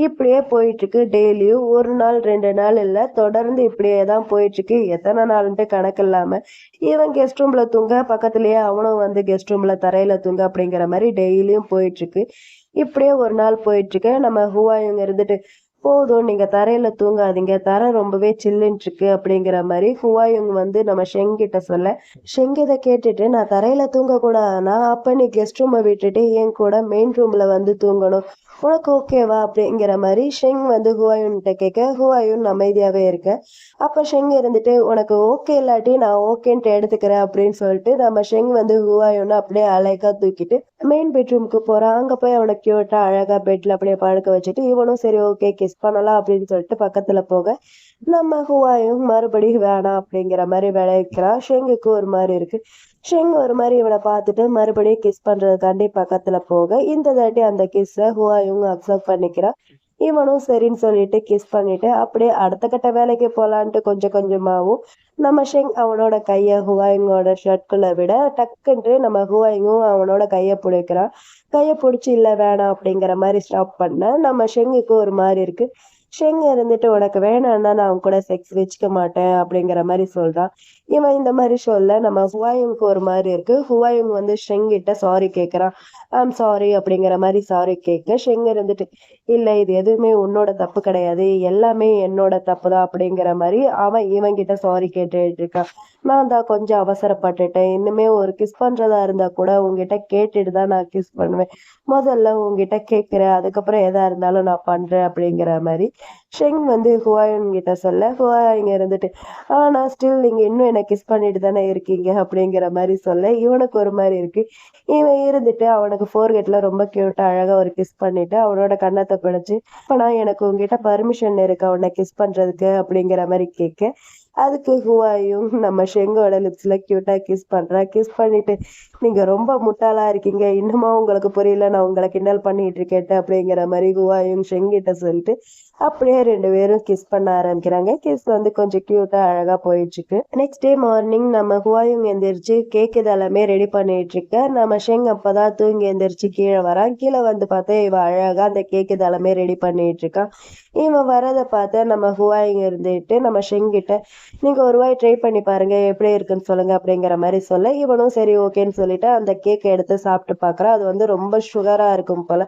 இப்படியே போயிட்டு இருக்கு. டெய்லியும் 1 நாள் 2 நாள் இல்ல, தொடர்ந்து இப்படியே தான் போயிட்டு இருக்கு. எத்தனை நாள்ன்ட்டு கணக்கு இல்லாம இவன் கெஸ்ட் ரூம்ல தூங்க, பக்கத்துலயே அவனும் வந்து கெஸ்ட் ரூம்ல தரையில தூங்க அப்படிங்கிற மாதிரி டெய்லியும் போயிட்டு இருக்கு. இப்படியே ஒரு நாள் போயிட்டு இருக்கு. நம்ம ஹுவாயுங்க இருந்துட்டு போதும் நீங்க தரையில தூங்காதீங்க, தரை ரொம்பவே சில்லுன்னு இருக்கு அப்படிங்கிற மாதிரி ஹுவாயுங் வந்து நம்ம ஷெங் கிட்ட சொல்ல ஷெங் இதை கேட்டுட்டு நான் தரையில தூங்க கூடாதுனா அப்ப நீ கெஸ்ட் ரூமை விட்டுட்டு என் கூட மெயின் ரூம்ல வந்து தூங்கணும், உனக்கு ஓகேவா அப்படிங்கிற மாதிரி ஷெங் வந்து ஹுவாயுன்கிட்ட கேட்க ஹுவாயுன் அமைதியாவே இருக்க. அப்ப ஷெங் இருந்துட்டு உனக்கு ஓகே இல்லாட்டி நான் ஓகேன்ட்டு எடுத்துக்கிறேன் அப்படின்னு சொல்லிட்டு நம்ம ஷெங் வந்து ஹுவாயுன்னு அப்படியே அழகா தூக்கிட்டு மெயின் பெட்ரூமுக்கு போறான். அங்க போய் அவனை கியூட்டா அழகா பெட்ல அப்படியே படுக்க வச்சுட்டு இவனும் சரி ஓகே கிஸ் பண்ணலாம் அப்படின்னு சொல்லிட்டு பக்கத்துல போக நம்ம ஹுவாயும் மறுபடியும் வேணாம் அப்படிங்கிற மாதிரி விளைவிக்கிறான். ஷெங்குக்கு ஒரு மாதிரி இருக்கு. ஷெங் ஒரு மாதிரி இவனை பார்த்துட்டு மறுபடியும் கிஸ் பண்றதுக்காண்டி பக்கத்துல போக இந்த தாட்டி அந்த கிஸ்ஸ ஹுவாயும் அக்செப்ட் பண்ணிக்கிறான். இவனும் சரின்னு சொல்லிட்டு கிஸ் பண்ணிட்டு அப்படியே அடுத்த கட்ட வேலைக்கு போலான்ட்டு கொஞ்சம் கொஞ்சமாவும் நம்ம ஷெங் அவனோட கைய ஹுவாயிங்கோட ஷர்ட்குள்ள விட டக்குன்ட்டு நம்ம ஹுவாயிங்கும் அவனோட கைய பிடிக்கிறான். கைய பிடிச்சி இல்ல வேணாம் அப்படிங்கிற மாதிரி ஸ்டாப் பண்ண நம்ம ஷெங்குக்கு ஒரு மாதிரி இருக்கு. ஷெங் இருந்துட்டு உனக்கு வேணாம்னா நான் அவன் கூட செக்ஸ் வச்சுக்க மாட்டேன் அப்படிங்கிற மாதிரி சொல்றான். இவன் இந்த மாதிரி சொல்ல நம்ம ஹுவாயுங்க்கு ஒரு மாதிரி இருக்கு. ஹுவாயுங் வந்து ஷெங் கிட்ட சாரி கேட்கறான். ஐம் சாரி அப்படிங்கிற மாதிரி சாரி கேட்க ஷெங் இருந்துட்டு இல்ல இது எதுவுமே உன்னோட தப்பு கிடையாது, எல்லாமே என்னோட தப்பு தான் அப்படிங்கிற மாதிரி அவன் இவன் கிட்ட சாரி கேட்டுட்டு இருக்கான். நான் தான் கொஞ்சம் அவசரப்பட்டுட்டேன், இன்னுமே ஒரு கிஸ் பண்றதா இருந்தா கூட உங்ககிட்ட கேட்டுட்டு தான் நான் கிஸ் பண்ணுவேன், முதல்ல உங்ககிட்ட கேட்கிறேன், அதுக்கப்புறம் எதா இருந்தாலும் நான் பண்றேன் அப்படிங்கிற மாதிரி ஷெங் வந்து ஹுவாயுன் கிட்ட சொல்ல ஹுவாயுங்க இருந்துட்டு ஆனா ஸ்டில் நீங்க இன்னும் என்ன கிஸ் பண்ணிட்டு தானே இருக்கீங்க அப்படிங்கிற மாதிரி சொல்ல இவனுக்கு ஒரு மாதிரி இருக்கு. இவன் இருந்துட்டு அவனுக்கு ஃபோர்கெட்ல ரொம்ப கியூட்டா அழகா ஒரு கிஸ் பண்ணிட்டு அவனோட கன்னத்தை பிடிச்சு ஆனா எனக்கு உங்ககிட்ட பர்மிஷன் இருக்கு அவனை கிஸ் பண்றதுக்கு அப்படிங்கிற மாதிரி கேட்க அதுக்கு ஹுவாயும் நம்ம ஷெங்கோட லிப்ஸ்ல கியூட்டா கிஸ் பண்றா. கிஸ் பண்ணிட்டு நீங்க ரொம்ப முட்டாளா இருக்கீங்க, இன்னுமா உங்களுக்கு புரியல, நான் உங்களை கிண்டல் பண்ணிட்டு இருக்கேன் அப்படிங்கிற மாதிரி ஹுவாயும் ஷெங்கிட்ட சொல்லிட்டு அப்படியே 2 பேரும் கிஸ் பண்ண ஆரம்பிக்கிறாங்க. கிஸ் வந்து கொஞ்சம் கியூட்டா அழகா போயிட்டு இருக்கு. நெக்ஸ்ட் டே மார்னிங் நம்ம ஹுவாயும் எந்திரிச்சு கேக் இதெல்லாமே ரெடி பண்ணிட்டு இருக்க. நம்ம ஷெங் அப்பதான் தூங்கி எந்திரிச்சு கீழே வரான். கீழே வந்து பார்த்தா இவ அழகா அந்த கேக் இதெல்லாமே ரெடி பண்ணிட்டு இருக்கான். இவன் வரதை பார்த்த நம்ம ஹுவாயிங்க இருந்துட்டு நம்ம ஷெங் கிட்ட நீங்க ஒரு வாய் ட்ரை பண்ணி பாருங்க எப்படி இருக்குன்னு சொல்லுங்க அப்படிங்கிற மாதிரி சொல்ல இவனும் சரி ஓகேன்னு சொல்லிட்டு அந்த கேக் எடுத்து சாப்பிட்டு பாக்குறான். அது வந்து ரொம்ப சுகரா இருக்கும் போல,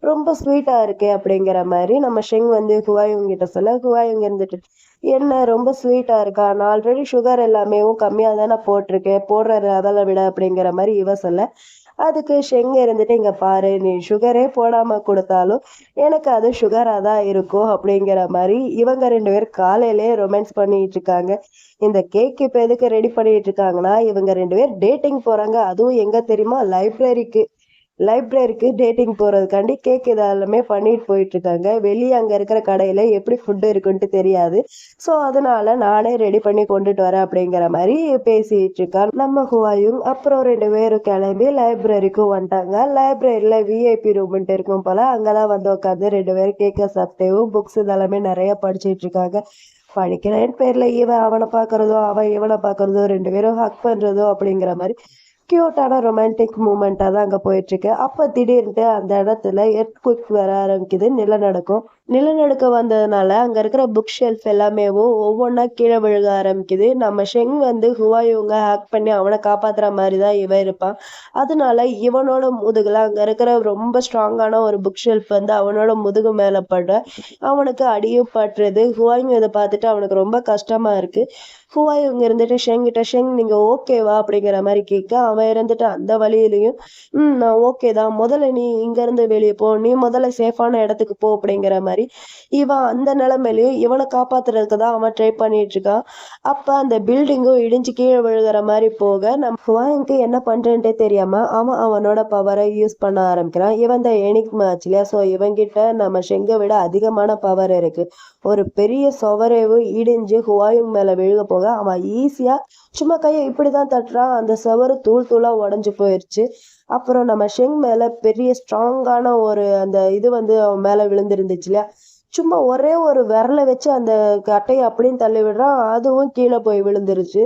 ரொம்ப ஸ்வீட்டா இருக்கு அப்படிங்கிற மாதிரி நம்ம ஷெங் வந்து ஹுவாயுங் கிட்ட சொல்ல ஹுவாயுங் இருந்துட்டு என்ன ரொம்ப ஸ்வீட்டா இருக்கா, நான் ஆல்ரெடி சுகர் எல்லாமே கம்மியா தானே போட்டிருக்கேன், போடுற லெவலை விட அப்படிங்கிற மாதிரி இவ சொல்ல அதுக்கு ஷெங் இருந்துட்டு இங்க பாரு நீ சுகரே போடாம கொடுத்தாலும் எனக்கு அது சுகரா தான் இருக்கும் அப்படிங்கிற மாதிரி இவங்க 2 பேரும் காலையிலேயே ரொமான்ஸ் பண்ணிட்டு இருக்காங்க. இந்த கேக் இப்ப எதுக்கு ரெடி பண்ணிட்டு இருக்காங்கன்னா இவங்க 2 பேர் டேட்டிங் போறாங்க. அதுவும் எங்க தெரியுமா, லைப்ரரிக்கு டேட்டிங் போறதுக்காண்டி கேக் இதெல்லாமே பண்ணிட்டு போயிட்டு இருக்காங்க. வெளியே அங்க இருக்கிற கடையில எப்படி ஃபுட் இருக்குன்ட்டு தெரியாது, ஸோ அதனால நானே ரெடி பண்ணி கொண்டுட்டு வரேன் அப்படிங்கிற மாதிரி பேசிட்டு இருக்கான் நம்ம ஹுவாயும். அப்புறம் 2 பேரும் கிளம்பி லைப்ரரிக்கும் வந்துட்டாங்க. லைப்ரரியில விஐபி ரூம்ன்ட்டு இருக்கும் போல, அங்கதான் வந்து உட்காந்து 2 பேரும் கேக்க சாப்பிட்டேவும் புக்ஸ் இதெல்லாமே நிறைய படிச்சுட்டு இருக்காங்க. படிக்கிறேன் பேர்ல இவன் அவனை பாக்குறதோ அவன் இவனை பாக்குறதோ 2 பேரும் ஹக் பண்றதோ அப்படிங்கிற மாதிரி கியூட்டான ரொமான்டிக் மூமெண்டா தான் அங்க போயிட்டு இருக்கு. அப்ப திடீர்னு அந்த இடத்துல எர்த்குவிக் வர ஆரம்பிக்குது, நிலநடுக்கம். நிலநடுக்கம் வந்ததுனால அங்க இருக்கிற புக் ஷெல்ஃப் எல்லாமேவும் ஒவ்வொன்றா கீழே விழுக ஆரம்பிக்குது. நம்ம ஷெங் வந்து ஹுவாயூங்க ஹேக் பண்ணி அவனை காப்பாத்துற மாதிரி தான் இவன் இருப்பான். அதனால இவனோட முதுகுல அங்க இருக்கிற ரொம்ப ஸ்ட்ராங்கான ஒரு புக் ஷெல்ஃப் வந்து அவனோட முதுகு மேல பட அவனுக்கு அடியும் பட்டுறது. ஹுவாயூங் இதை பார்த்துட்டு அவனுக்கு ரொம்ப கஷ்டமா இருக்கு. ஹுவாயூங் இருந்துட்டு ஷெங் கிட்ட, ஷெங் நீங்க ஓகேவா அப்படிங்கிற மாதிரி கேட்க, அவன் இருந்துட்டு அந்த வழியிலையும் நான் ஓகே தான், முதல்ல நீ இங்க இருந்து வெளியே போ, நீ முதல்ல சேஃபான இடத்துக்கு போ அப்படிங்கிற மாதிரி இவன் அந்த நிலைமையிலயும் இவனை காப்பாத்துறதுக்கு தான் அவன் ட்ரை பண்ணிட்டு இருக்கான். அப்ப அந்த பில்டிங்கும் இடிஞ்சு கீழே விழுகிற மாதிரி போக நம்ம ஹுவாங்க்கு என்ன பண்றேன்ட்டே தெரியாம அவன் அவனோட பவரை யூஸ் பண்ண ஆரம்பிக்கிறான். இவன் தான் எனிக்மா இல்லையா, ஸோ இவங்கிட்ட நம்ம ஷெங்கை விட அதிகமான பவர் இருக்கு. ஒரு பெரிய சுவரேவும் இடிஞ்சு ஹுவாயுங் மேல விழுக போக அவன் ஈஸியா சும்மா கையை இப்படிதான் தட்டுறான், அந்த சுவரு தூள் தூளா உடஞ்சு போயிருச்சு. அப்புறம் நம்ம ஷெங் மேல பெரிய ஸ்ட்ராங்கான ஒரு அந்த இது வந்து அவன் மேல விழுந்திருந்துச்சு இல்லையா, சும்மா ஒரே ஒரு விரலை வச்சு அந்த கட்டையை அப்படின்னு தள்ளி விடுறான், அதுவும் கீழே போய் விழுந்துருச்சு.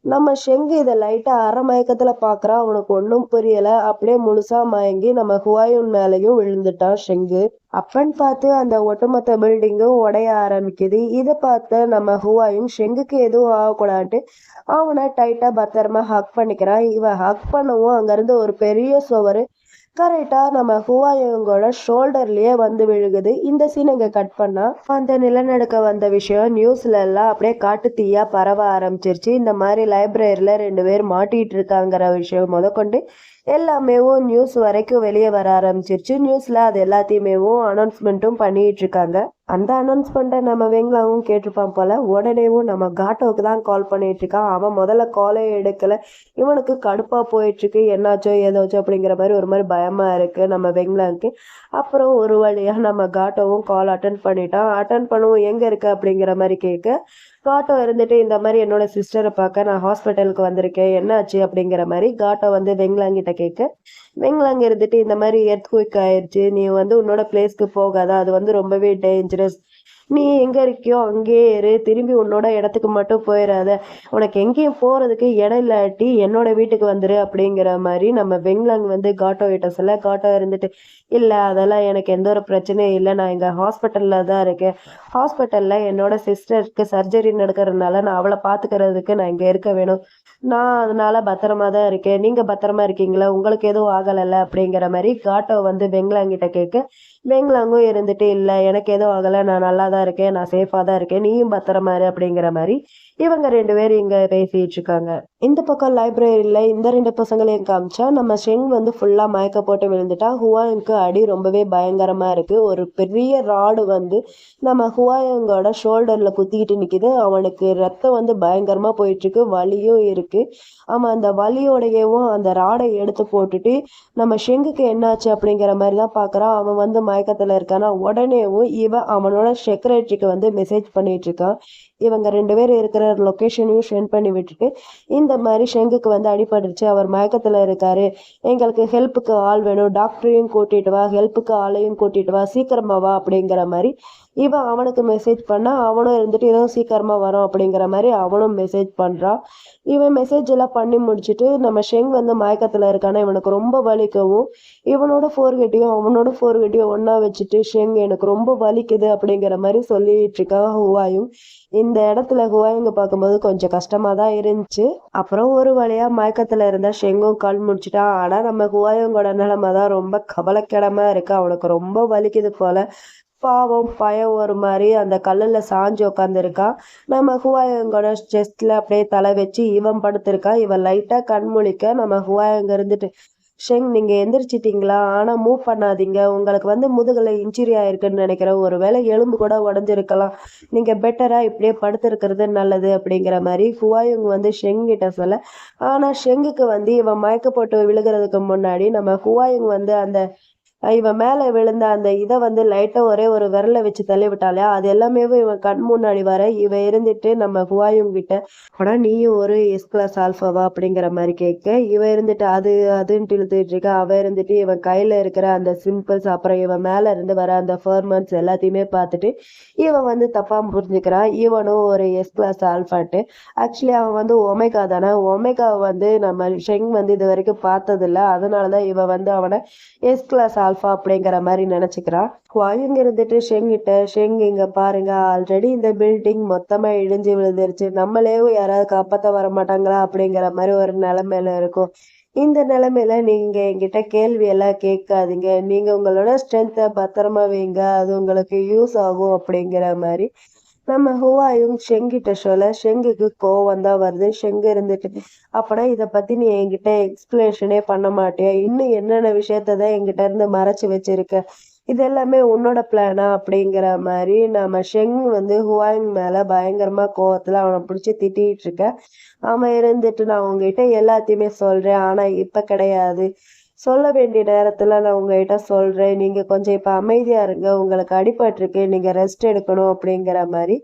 நம்ம ஷெங்கு இதை லைட்டா அரை மயக்கத்துல பாக்குறான், அவனுக்கு ஒன்றும் புரியல, அப்படியே முழுசா மயங்கி நம்ம ஹுவாயூன் மேலையும் விழுந்துட்டான் ஷெங்கு. அப்பன்னு பார்த்து அந்த ஒட்டுமொத்த பில்டிங்கும் உடைய ஆரம்பிக்குது. இதை பார்த்து நம்ம ஹுவாயூன் ஷெங்குக்கு எதுவும் ஆகக்கூடாது அவனை டைட்டா பத்திரமா ஹக் பண்ணிக்கிறான். இவன் ஹக் பண்ணவும் அங்கிருந்து ஒரு பெரிய சுவரு கரெக்டா நம்ம ஹுவாயூங்கோட ஷோல்டர்லயே வந்து விழுகுது. இந்த சீன் இங்க கட் பண்ணா அந்த நிலநடுக்க வந்த விஷயம் நியூஸ்ல எல்லாம் அப்படியே காட்டு தீயா பரவ ஆரம்பிச்சிருச்சு. இந்த மாதிரி லைப்ரரியில 2 பேர் மாட்டிட்டு இருக்காங்கிற விஷயம் முதற்கொண்டு எல்லாமேவும் நியூஸ் வரைக்கும் வெளியே வர ஆரம்பிச்சிருச்சு. நியூஸ்ல அது எல்லாத்தையுமேவும் அனௌன்ஸ்மெண்ட்டும் பண்ணிட்டு இருக்காங்க. அந்த அனௌன்ஸ்மெண்ட்டை நம்ம வெங்கலாவும் கேட்டிருப்பான் போல. உடனேவும் நம்ம காட்டோவுக்கு தான் கால் பண்ணிட்டு இருக்கான். அவன் முதல்ல காலே எடுக்கல. இவனுக்கு கடுப்பா போயிட்டு இருக்கு, என்னாச்சோ ஏதாச்சோ அப்படிங்கிற மாதிரி ஒரு மாதிரி பயமா இருக்கு நம்ம வெங்கலாவுக்கு. அப்புறம் ஒரு வழியா நம்ம காட்டோவும் கால் அட்டன் பண்ணிட்டான். அட்டன் பண்ணவும் எங்க இருக்க அப்படிங்கிற மாதிரி கேட்க, காட்டோ இருந்துட்டு இந்த மாதிரி என்னோட சிஸ்டரை பார்க்க நான் ஹாஸ்பிட்டலுக்கு வந்திருக்கேன், என்னாச்சு அப்படிங்கிற மாதிரி காட்டோ வந்து வெங்கலாங்கிட்ட கேட்க, வெங்கலாங்க இருந்துட்டு இந்த மாதிரி எர்த்குயிக் ஆயிடுச்சு, நீ வந்து உன்னோட பிளேஸ்க்கு போகாத, அது வந்து ரொம்பவே டேஞ்சரஸ், நீ எங்க இருக்கியோ அங்கேயே இரு, திரும்பி உன்னோட இடத்துக்கு மட்டும் போயிடாத, உனக்கு எங்கேயும் போறதுக்கு இடம் இல்லாட்டி என்னோட வீட்டுக்கு வந்துரு அப்படிங்கிற மாதிரி நம்ம வெங்லாங் வந்து காட்டோ கிட்ட சொல்ல, காட்டோ இருந்துட்டு இல்ல அதெல்லாம் எனக்கு எந்த ஒரு பிரச்சனையும் இல்லை, நான் எங்க ஹாஸ்பிட்டல்ல தான் இருக்கேன், ஹாஸ்பிட்டல்ல என்னோட சிஸ்டருக்கு சர்ஜரி நடக்கிறதுனால நான் அவளை பாத்துக்கிறதுக்கு நான் இங்க இருக்க வேணும், நான் அதனால பத்திரமா தான் இருக்கேன், நீங்க பத்திரமா இருக்கீங்களா, உங்களுக்கு எதுவும் ஆகலைல்ல அப்படிங்கிற மாதிரி காட்டோ வந்து வெங்கலாங்கிட்ட கேட்க, வெங்கலாங்கும் இருந்துட்டு இல்ல எனக்கு எதுவும் ஆகலை, நான் நல்லா தான் இருக்கேன், நான் சேஃபா தான் இருக்கேன், நீயும் பத்திரமா இரு அப்படிங்கிற மாதிரி இவங்க 2 பேரும் இங்க பேசிட்டு இருக்காங்க. இந்த பக்கம் லைப்ரரியில இந்த 2 பசங்களையும் காமிச்சா நம்ம ஷெங் வந்து ஃபுல்லா மயக்க போட்டு விழுந்துட்டா. ஹுவாயுங்க்கு அடி ரொம்பவே பயங்கரமா இருக்கு. ஒரு பெரிய ராடு வந்து நம்ம ஹுவாயுங்கோட ஷோல்டர்ல குத்திக்கிட்டு நிக்குது. அவனுக்கு ரத்தம் வந்து பயங்கரமா போயிட்டு இருக்கு, வலியும் இருக்கு. அவன் அந்த வலியோடையவும் அந்த ராடை எடுத்து போட்டுட்டு நம்ம ஷெங்குக்கு என்னாச்சு அப்படிங்கிற மாதிரி தான் பாக்குறான். அவன் வந்து மயக்கத்துல இருக்கானா. உடனேவும் இவன் அவனோட செக்ரட்டரிக்கு வந்து மெசேஜ் பண்ணிட்டு இருக்கான். இவங்க 2 பேர் இருக்கிற லொக்கேஷனையும் சென்ட் பண்ணி விட்டுட்டு இந்த மாதிரி ஷெங்குக்கு வந்து அடிபட்டுருச்சு, அவர் மயக்கத்துல இருக்காரு, எங்களுக்கு ஹெல்ப்புக்கு ஆள் வேணும், டாக்டரையும் கூட்டிட்டு வா, ஹெல்ப்புக்கு ஆளையும் கூட்டிட்டு வா, சீக்கிரமா வா அப்படிங்கிற மாதிரி இவன் அவனுக்கு மெசேஜ் பண்ணா, அவனும் இருந்துட்டு ஏதோ சீக்கிரமா வரும் அப்படிங்கிற மாதிரி அவனும் மெசேஜ் பண்றான். இவன் மெசேஜ் எல்லாம் பண்ணி முடிச்சுட்டு நம்ம ஷெங் வந்து மயக்கத்துல இருக்கானா, இவனுக்கு ரொம்ப வலிக்கவும் இவனோட ஃபோர்கெட்டையும் அவனோட ஃபோர்கெட்டையும் ஒன்னா வச்சுட்டு ஷெங் எனக்கு ரொம்ப வலிக்குது அப்படிங்கிற மாதிரி சொல்லிட்டு இருக்கான் ஹுவாயும். இந்த இடத்துல ஹுவாயுங்க பார்க்கும்போது கொஞ்சம் கஷ்டமா தான் இருந்துச்சு. அப்புறம் ஒரு வழியா மயக்கத்துல இருந்த ஷெங்கும் கால் முடிச்சுட்டான். ஆனா நம்ம ஹுவாயுங்கோட நிலைமை தான் ரொம்ப கவலைக்கிடமா இருக்கு, அவனுக்கு ரொம்ப வலிக்குது போல. பாவம் பயம் ஒரு மாதிரி அந்த கல்லுல சாஞ்சு உட்காந்துருக்கான். நம்ம ஹுவாயுங்கோட செஸ்ட்ல அப்படியே தலை வச்சு இவன் படுத்திருக்கான். இவன் லைட்டா கண் முழிக்க நம்ம ஹுவாயுங்க இருந்துட்டு ஷெங் நீங்க எந்திரிச்சிட்டீங்களா, ஆனா மூவ் பண்ணாதீங்க, உங்களுக்கு வந்து முதுகுல இன்ஜுரி ஆயிருக்குன்னு நினைக்கிறேன், ஒருவேளை எலும்பு கூட உடஞ்சிருக்கலாம், நீங்க பெட்டரா இப்படியே படுத்திருக்கிறது நல்லது அப்படிங்கிற மாதிரி ஹுவாயுங் வந்து ஷெங் கிட்ட சொல்ல, ஆனா ஷெங்குக்கு வந்து இவன் மயக்க போட்டு விழுகிறதுக்கு முன்னாடி நம்ம ஹுவாயுங் வந்து அந்த இவன் மேல விழுந்த அந்த இதை வந்து லைட்டா ஒரே ஒரு விரலை வச்சு தள்ளி விட்டாலே அது எல்லாமே இவன் கண் முன்னாடி வர இவன் இருந்துட்டு நம்ம ஹுவாயுங் கிட்ட ஆனா நீயும் ஒரு எஸ் கிளாஸ் ஆல்ஃபாவா அப்படிங்கிற மாதிரி கேட்க, இவன் இருந்துட்டு அதுன்ட்டு இழுத்துட்டு இருக்க. அவன் இருந்துட்டு இவன் கையில இருக்கிற அந்த சிம்பிள்ஸ் அப்புறம் இவன் மேல இருந்து வர அந்த ஃபர்மன்ஸ் எல்லாத்தையுமே பார்த்துட்டு இவன் வந்து தப்பா புரிஞ்சுக்கிறான், இவனும் ஒரு எஸ் கிளாஸ் ஆல்ஃபாட்டு. ஆக்சுவலி அவன் வந்து ஒமேகா தானே, ஒமேகா வந்து நம்ம ஷெங் வந்து இது வரைக்கும் பார்த்ததில்ல, அதனாலதான் இவன் வந்து அவனை எஸ் கிளாஸ் ஆல்ஃபா அப்படிங்கிற மாதிரி நினைச்சுக்கிறான். ஹுவாயுங் இருந்துட்டு ஷெங் கிட்ட, ஷெங் இங்க பாருங்க, ஆல்ரெடி இந்த பில்டிங் மொத்தமா இடிஞ்சு விழுந்துருச்சு, நம்மளே யாராவது காப்பாத்த வர மாட்டாங்களா அப்படிங்கிற மாதிரி ஒரு நிலைமையில இருக்கும். இந்த நிலைமையில நீங்க என்கிட்ட கேள்வி எல்லாம் கேட்காதீங்க, நீங்க உங்களோட ஸ்ட்ரென்த்தை பத்திரமா வைங்க, அது உங்களுக்கு யூஸ் ஆகும் அப்படிங்கிற மாதிரி நம்ம ஹுவாயும் ஷெங்கிட்ட சொல்ல, ஷெங்குக்கு கோவம் தான் வருது. ஷெங்கு இருந்துட்டு, அப்பனா இத பத்தி நீ என்கிட்ட எக்ஸ்பிளேஷனே பண்ண மாட்டியா, இன்னும் என்னென்ன விஷயத்த தான் என்கிட்ட இருந்து மறைச்சு வச்சிருக்க, இது எல்லாமே உன்னோட பிளானா அப்படிங்கிற மாதிரி நம்ம ஷெங் ஹுவாயிங் மேல பயங்கரமா கோவத்துல அவனை பிடிச்சி திட்டிட்டு இருக்க. அவன் இருந்துட்டு, நான் உங்ககிட்ட எல்லாத்தையுமே சொல்றேன், ஆனா இப்ப கிடையாது, சொல்ல வேண்டிய நேரத்துல நான் உங்ககிட்ட சொல்றேன், நீங்க கொஞ்சம் இப்ப அமைதியா இருங்க, உங்களுக்கு அடிபட்டிருக்கு, நீங்க ரெஸ்ட் எடுக்கணும் அப்படிங்கிற மாதிரி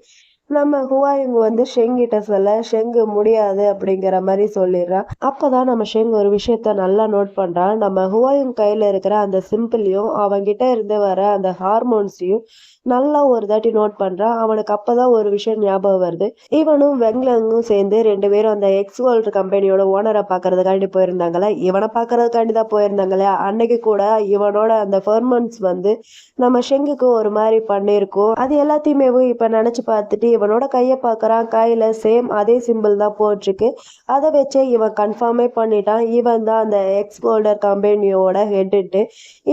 நம்ம ஹுவாயுங் ஷெங் கிட்ட சொல்ல, ஷெங்கு முடியாது அப்படிங்கிற மாதிரி சொல்லிடுறான். அப்பதான் நம்ம ஷெங் ஒரு விஷயத்த நல்லா நோட் பண்றான். நம்ம ஹுவாயுங் கையில இருக்கிற அந்த சிம்பிளையும் அவன்கிட்ட இருந்து வர அந்த ஹார்மோன்ஸையும் நல்லா ஒரு தாட்டி நோட் பண்றான். அவனுக்கு அப்பதான் ஒரு விஷயம் ஞாபகம் வருது. இவனும் வெங்லங்கும் சேர்ந்து 2 பேரும் அந்த எக்ஸ் வேர்ல்டு கம்பெனியோட ஓனரை பாக்குறதுக்காண்டி போயிருந்தாங்களே, இவனை பாக்குறதுக்காண்டி தான் போயிருந்தாங்களே, அன்னைக்கு கூட இவனோட அந்த பெர்மன்ஸ் நம்ம ஷெங்குக்கு ஒரு மாதிரி பண்ணிருக்கும். அது எல்லாத்தையுமே இப்ப நினைச்சு பார்த்துட்டு இவனோட கையை பாக்குறான். கையில சேம் அதே சிம்பிள் தான் போட்டிருக்கு. அதை வச்சு இவன் கன்ஃபார்மே பண்ணிட்டான், இவன் தான் அந்த எக்ஸ் ஹோல்டர் கம்பெனியோட ஹெட்டு.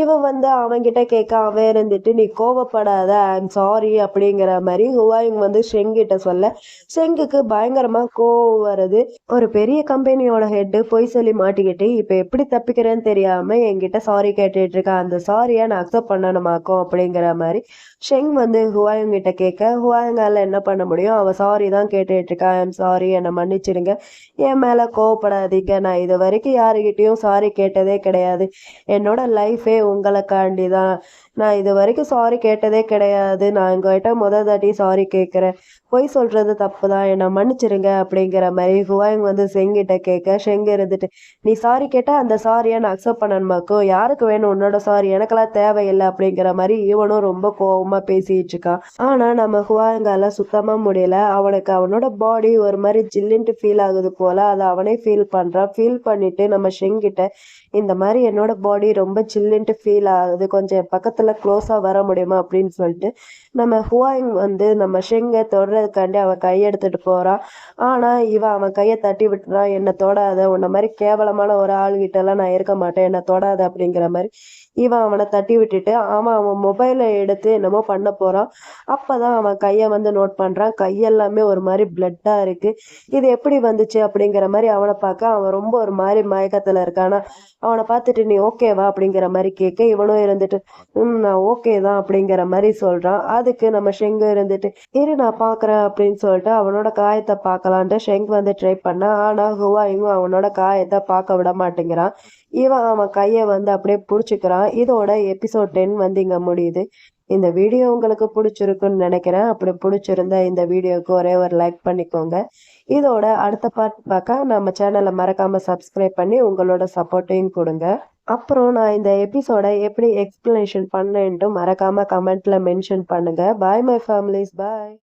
இவன் அவன்கிட்ட கேட்க, அவன் இருந்துட்டு, நீ கோவப்படாத, ஐம் சாரி அப்படிங்கிற மாதிரி ஹுவாயுங் ஷெங் கிட்ட சொல்ல, ஷெங்குக்கு பயங்கரமா கோவம் வருது. ஒரு பெரிய கம்பெனியோட ஹெட்டு பொய் சொல்லி மாட்டிக்கிட்டு இப்ப எப்படி தப்பிக்கிறேன்னு தெரியாம என்கிட்ட சாரி கேட்டுட்டு இருக்கான், அந்த சாரியை நான் அக்செப்ட் பண்ணணுமாக்கும் அப்படிங்கிற மாதிரி ஷெங் ஹுவாயுங் கிட்ட கேட்க, ஹுவாயுங்கால என்ன பண்ண முடியும், அவ சாரி தான் கேட்டுட்டு இருக்கா, ஐம் சாரி, என்னை மன்னிச்சிடுங்க, என் மேல கோவப்படாதீங்க, நான் இது வரைக்கும் யாருக்கிட்டையும் சாரி கேட்டதே கிடையாது, என்னோட லைஃபே உங்களுக்காண்டி தான், நான் இது வரைக்கும் சாரி கேட்டதே கிடையாது, நான் உங்ககிட்ட தாட்டி சாரி கேட்குறேன், பொய் சொல்றது தப்பு தான், என்னை மன்னிச்சிருங்க அப்படிங்கிற மாதிரி ஹுவாயுங் ஷெங்கிட்ட கேட்க, ஷெங் இருந்துட்டு, நீ சாரி கேட்டா அந்த சாரியை நான் அக்செப்ட் பண்ணணுமாக்கும், யாருக்கு வேணும் உன்னோட சாரி, எனக்கெல்லாம் தேவையில்லை அப்படிங்கிற மாதிரி இவனும் ரொம்ப கோவமா பேசிட்டு இருக்கான். ஆனா நம்ம ஹுவாயுங்கால சுத்தமா முடியல. அவனுக்கு அவனோட பாடி ஒரு மாதிரி ஜில்லுன்ட்டு ஃபீல் ஆகுது போல, அதை அவனே ஃபீல் பண்றான். ஃபீல் பண்ணிட்டு நம்ம ஷெங் கிட்ட, இந்த மாதிரி என்னோட பாடி ரொம்ப சில்லுன்ட்டு ஃபீல் ஆகுது, கொஞ்சம் பக்கத்துல க்ளோஸா வர முடியுமா அப்படின்னு சொல்லிட்டு நம்ம ஹுவாயுங் நம்ம ஷெங்கை தொடுறதுக்காண்டி அவன் கையெடுத்துட்டு போறான். ஆனா இவன் அவன் கையை தட்டி விட்டுறான், என்னை தொடாத, உன்ன மாதிரி கேவலமான ஒரு ஆள்கிட்ட எல்லாம் நான் இருக்க மாட்டேன், என்னை தொடாத அப்படிங்கிற மாதிரி இவன் அவனை தட்டி விட்டுட்டு அவன் மொபைலை எடுத்து என்னமோ பண்ண போறான். அப்பதான் அவன் கையை நோட் பண்றான், கையெல்லாமே ஒரு மாதிரி பிளட்டா இருக்கு, இது எப்படி வந்துச்சு அப்படிங்கிற மாதிரி அவனை பார்க்க அவன் ரொம்ப ஒரு மாதிரி மயக்கத்துல இருக்கானா. அவனை பார்த்துட்டு, நீ ஓகேவா அப்படிங்கிற மாதிரி கேட்க, இவனும் இருந்துட்டு, நான் ஓகே தான் அப்படிங்கிற மாதிரி சொல்றான். அதுக்கு நம்ம ஷெங் இருந்துட்டு, இரு நான் பாக்குறேன் அப்படின்னு சொல்லிட்டு அவனோட காயத்தை பார்க்கலான்ட்டு ஷெங் ட்ரை பண்ணா. ஆனா ஹுவாயுங் அவனோட காயத்தை பார்க்க விட மாட்டேங்கிறான். இவன் அவன் கையை அப்படியே புடிச்சுக்கிறான். இதோட எபிசோட் 10 இங்க முடியுது. இந்த வீடியோ உங்களுக்கு பிடிச்சிருக்குன்னு நினைக்கிறேன். அப்படி பிடிச்சிருந்தா இந்த வீடியோக்கு ஒரே ஒரு லைக் பண்ணிக்கோங்க. இதோட அடுத்த பார்ட் பார்க்க நம்ம சேனலை மறக்காம சப்ஸ்கிரைப் பண்ணி உங்களோட சப்போர்ட்டையும் கொடுங்க. அப்புறம் நான் இந்த எபிசோட எப்படி எக்ஸ்பிளனேஷன் பண்ணேன்ட்டு மறக்காம கமெண்ட்ல மென்ஷன் பண்ணுங்க. Bye my families, bye.